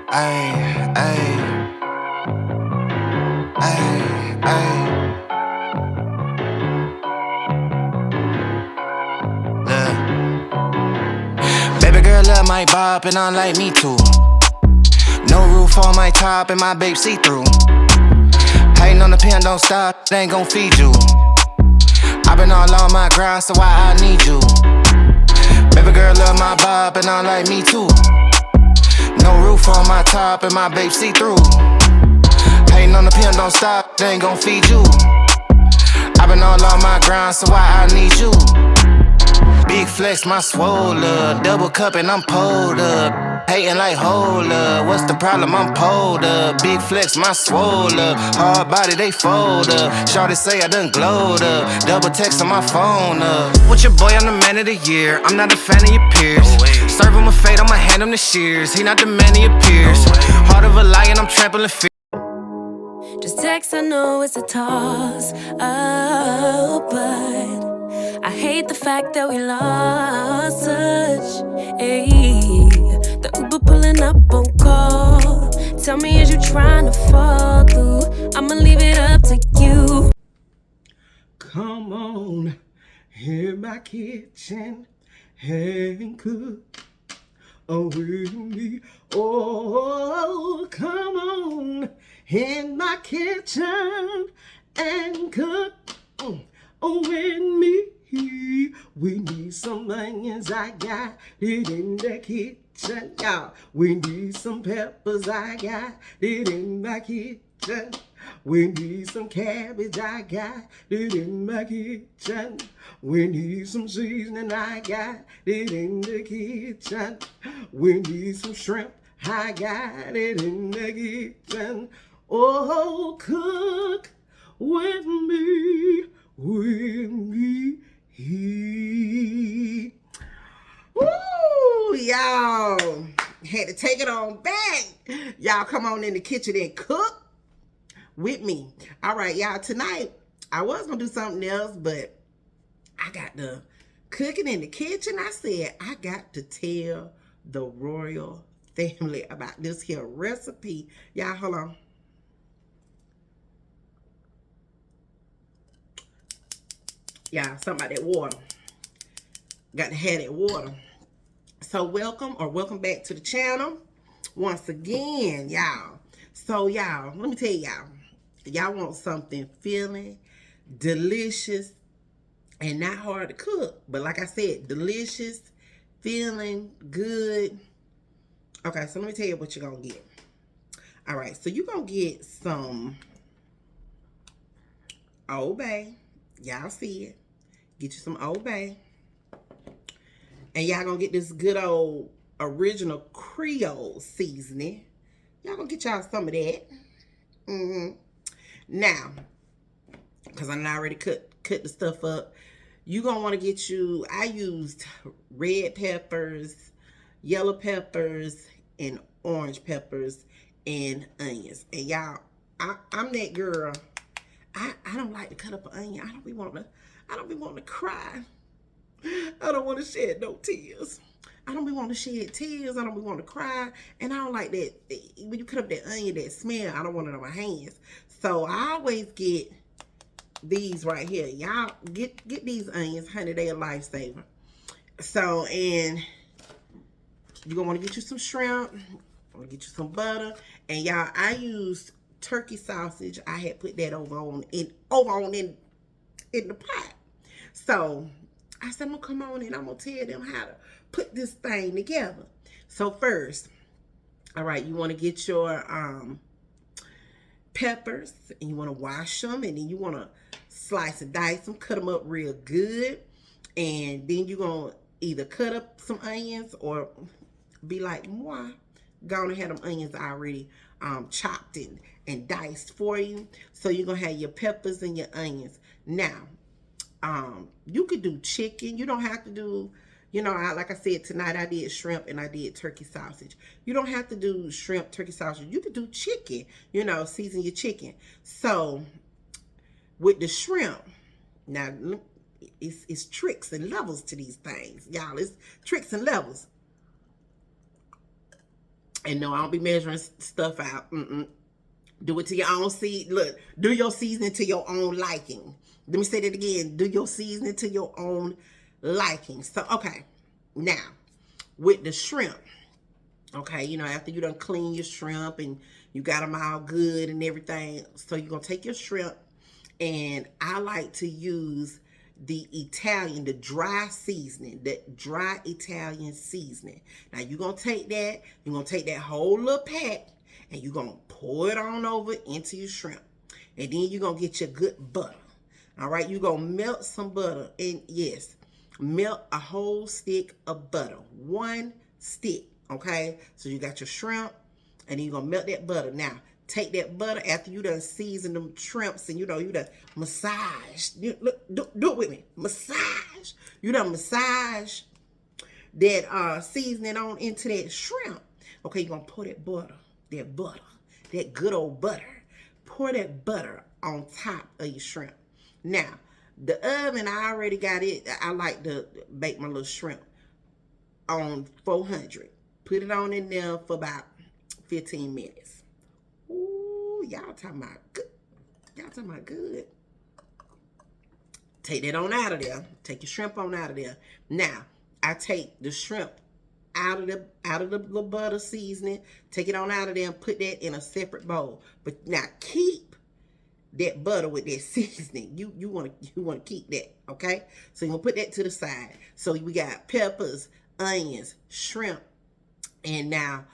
Ay, ay, ay, ay. Look. Baby girl love my bop and I like me too. No roof on my top and my babe see-through. Hating on the pen, don't stop, they ain't gon' feed you. I been all on my grind, so why I need you? Baby girl love my bop and I like me too. No roof on my top and my babe see-through. Hating on the pen, don't stop, they ain't gon' feed you. I been all on my grind, so why I need you? Big flex, my swole up. Double cup and I'm pulled up. Hating like hold up. What's the problem? I'm pulled up. Big flex, my swole up. Hard body, they fold up. Shawty say I done glowed up. Double text on my phone up. With your boy, I'm the man of the year. I'm not a fan of your peers. Serve him a fade, I'ma hand him the shears. He not the man of your peers. Heart of a lion, I'm trampling fear. Just text, I know it's a toss up, but I hate the fact that we lost touch. Ayy, the Uber pulling up on call. Tell me, is you trying to fall through? I'ma leave it up to you. Come on in my kitchen and cook with me. Oh, come on in my kitchen and cook with me. We need some onions, I got it in the kitchen, y'all. We need some peppers, I got it in my kitchen. We need some cabbage, I got it in my kitchen. We need some seasoning, I got it in the kitchen. We need some shrimp, I got it in the kitchen. Oh, cook with me, with me. Woo, y'all. Had to take it on back. Y'all come on in the kitchen and cook with me. All right, y'all. Tonight, I was going to do something else, but I got the cooking in the kitchen. I said, I got to tell the royal family about this here recipe. Y'all, hold on. Y'all, something about that water. Got to have that water. So welcome back to the channel once again, y'all. So y'all, let me tell y'all want something filling, delicious, and not hard to cook. But like I said, delicious, feeling good. Okay, so let me tell you what you're gonna get. All right, so you're gonna get some Old Bay. Y'all see it. Get you some Old Bay. And y'all gonna get this good old original Creole seasoning. Y'all gonna get y'all some of that. Now, because I already cut the stuff up, you gonna want to get you, I used red peppers, yellow peppers, and orange peppers, and onions. And y'all, I'm that girl. I don't like to cut up an onion. I don't be wanting to cry. I don't want to shed no tears. I don't be wanting to shed tears. I don't be wanting to cry. And I don't like that. When you cut up that onion, that smell, I don't want it on my hands. So I always get these right here. Y'all get these onions, honey. They a lifesaver. So, and you're going to want to get you some shrimp. Want to get you some butter. And y'all, I used turkey sausage. I had put that over on in the pot. So I said, I'm going to come on and I'm going to tell them how to put this thing together. So first, all right, you want to get your peppers and you want to wash them, and then you want to slice and dice them, cut them up real good. And then you're going to either cut up some onions or be like moi, go on and have them onions already chopped and diced for you. So you're going to have your peppers and your onions. Now, you could do chicken. You don't have to do, like I said, tonight I did shrimp and I did turkey sausage. You don't have to do shrimp, turkey sausage. You could do chicken, season your chicken. So with the shrimp, now it's tricks and levels to these things, y'all. It's tricks and levels. And no, I don't be measuring stuff out. Do it to your own look, do your seasoning to your own liking. Let me say that again. Do your seasoning to your own liking. So, okay. Now, with the shrimp, okay, you know, after you done clean your shrimp and you got them all good and everything, so you're going to take your shrimp, and I like to use the dry seasoning, that dry Italian seasoning. Now, you're going to take that whole little pack, and you're going to pour it on over into your shrimp. And then you're going to get your good butter. All right, you're going to melt some butter. And yes, melt a whole stick of butter. 1 stick, okay? So you got your shrimp, and then you're going to melt that butter. Now, take that butter after you done season them shrimps, and you done massage. Do it with me. Massage. You done massage that seasoning on into that shrimp. Okay, you're going to pour that good old butter. Pour that butter on top of your shrimp. Now, the oven, I already got it. I like to bake my little shrimp on 400. Put it on in there for about 15 minutes. Ooh, y'all talking about good. Y'all talking about good. Take that on out of there. Take your shrimp on out of there. Now, I take the shrimp out of the butter seasoning, take it on out of there and put that in a separate bowl. But now keep that butter with that seasoning. You want to keep that, okay? So you're gonna put that to the side. So we got peppers, onions, shrimp, and now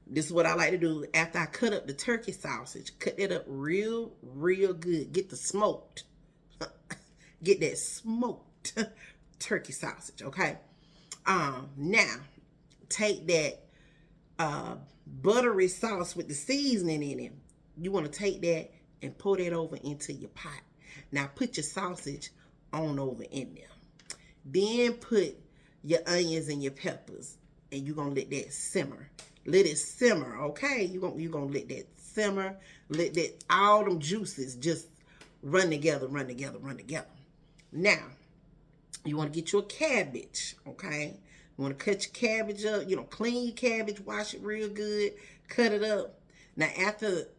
this is what I like to do after I cut up the turkey sausage. Cut that up real good. Get the smoked, get that smoked turkey sausage, okay? Now, take that buttery sauce with the seasoning in it. You want to take that and pour that over into your pot. Now, put your sausage on over in there. Then put your onions and your peppers, and you're going to let that simmer. Let it simmer, okay? You're gonna let that simmer. Let that all them juices just run together. Now, you want to get your cabbage, okay? You want to cut your cabbage up, clean your cabbage, wash it real good, cut it up. Now, after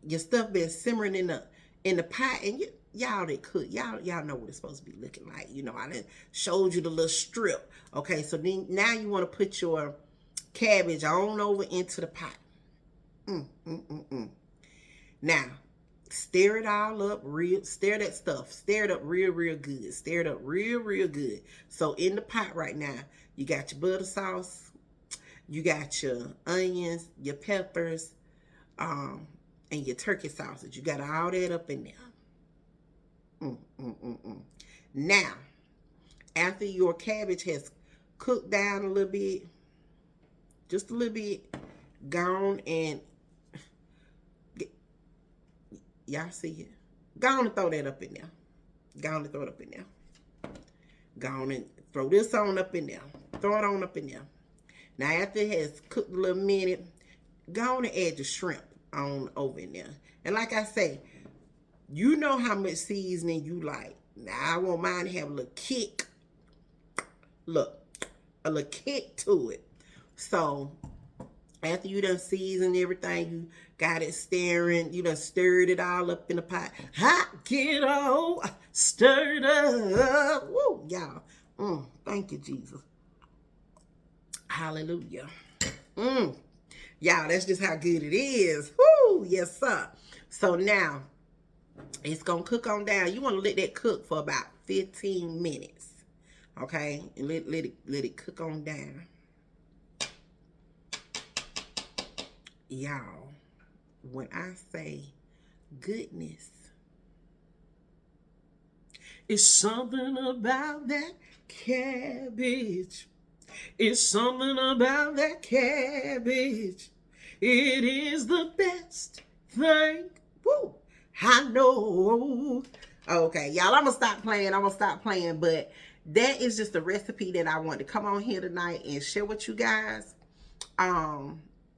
your stuff been simmering in the pot, and y'all that cook, y'all know what it's supposed to be looking like. I done showed you the little strip. Okay, so then now you want to put your cabbage on over into the pot. Now, stir it all up stir that stuff. Stir it up real good. Stir it up real good. So in the pot right now, you got your butter sauce, you got your onions, your peppers, and your turkey sausage. You got all that up in there. Now, after your cabbage has cooked down a little bit, just a little bit, gone and y'all see it. Go on and throw that up in there. Go on and throw it up in there. Go on and throw this on up in there. Throw it on up in there. Now, after it has cooked a little minute, go on and add your shrimp on over in there. And like I say, you know how much seasoning you like. Now, I want mine to have a little kick. Look, a little kick to it. So, after you done seasoned everything, you got it stirring, you done stirred it all up in the pot. Get all stirred up. Woo, y'all. Thank you, Jesus. Hallelujah. Y'all, that's just how good it is. Woo, yes, sir. So now, it's going to cook on down. You want to let that cook for about 15 minutes. Okay? And let it cook on down. Y'all, when I say goodness, it's something about that cabbage. It's something about that cabbage. It is the best thing. Woo, I know. Okay, y'all, I'm going to stop playing. But that is just a recipe that I wanted to come on here tonight and share with you guys.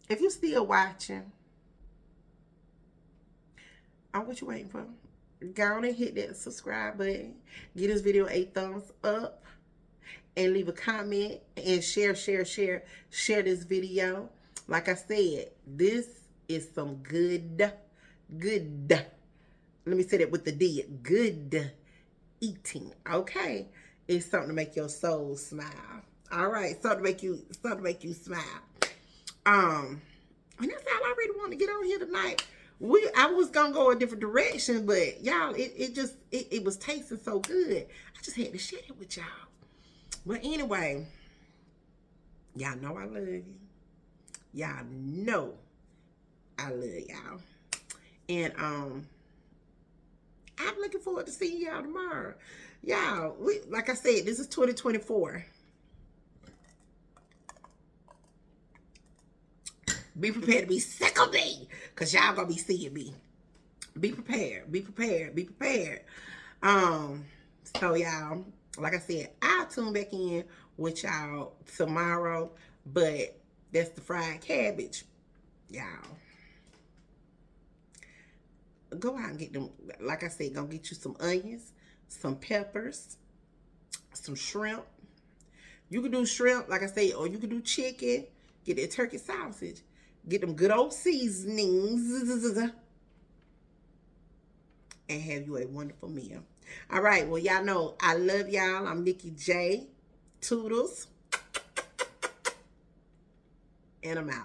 If you're still watching, what you waiting for? Go on and hit that subscribe button. Give this video a thumbs up. And leave a comment. And share this video. Like I said, this is some good. Let me say that with the D. Good eating. Okay, it's something to make your soul smile. All right, something to make you smile. And that's all I really want to get on here tonight. I was gonna go a different direction, but y'all, it was tasting so good. I just had to share it with y'all. But anyway, y'all know I love you. Y'all know I love y'all. And I'm looking forward to seeing y'all tomorrow. Y'all, like I said, this is 2024. Be prepared to be sick of me, because y'all gonna be seeing me. Be prepared. Be prepared. Be prepared. So y'all, like I said, I'll tune back in with y'all tomorrow. But that's the fried cabbage. Y'all, go out and get them. Like I said, go get you some onions, some peppers, some shrimp. You can do shrimp, like I said, or you can do chicken. Get that turkey sausage. Get them good old seasonings. And have you a wonderful meal. All right. Well, y'all know I love y'all. I'm Nikki J. Toodles. And I'm out.